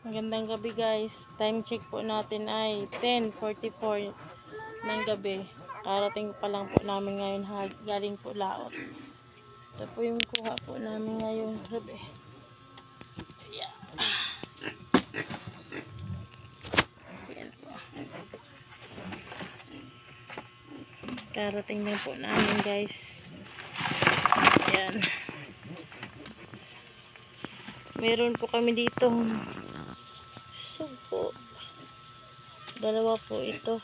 Magandang gabi guys. Time check po natin ay 10:44 ng gabi. Karating pa lang po namin ngayon galing po laot. Ito po yung kuha po namin ngayong gabi. Yeah. Yan po. Karating na po namin guys. Yan. Meron po kami dito sugpo. Dalawa po ito.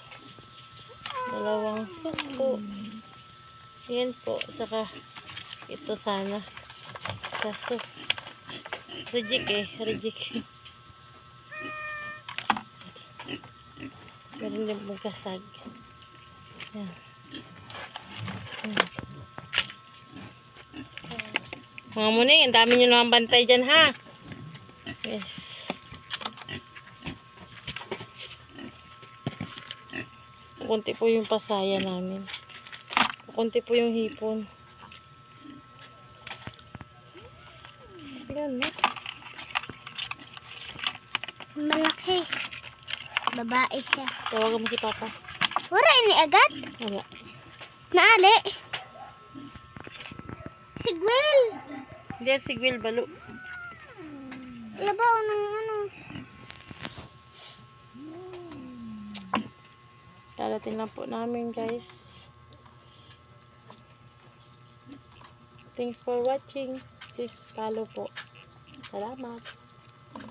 Dalawang sugpo. Yan po. Saka ito sana. Kaso reject. Meron din pong kasag. Yan. Mga muning, ang dami nyo naman bantay dyan ha. Yes. Kunti po yung pasaya namin. Kunti po yung hipon. Yan, no? Malaki. Babae siya. Tawagan mo si Papa. Wala ini agad? Wala. Naali. Sigwil. Hindi, sigwil balo. Labaw ng ano. Dalating lang po namin guys. Thanks for watching. Please follow po. Salamat.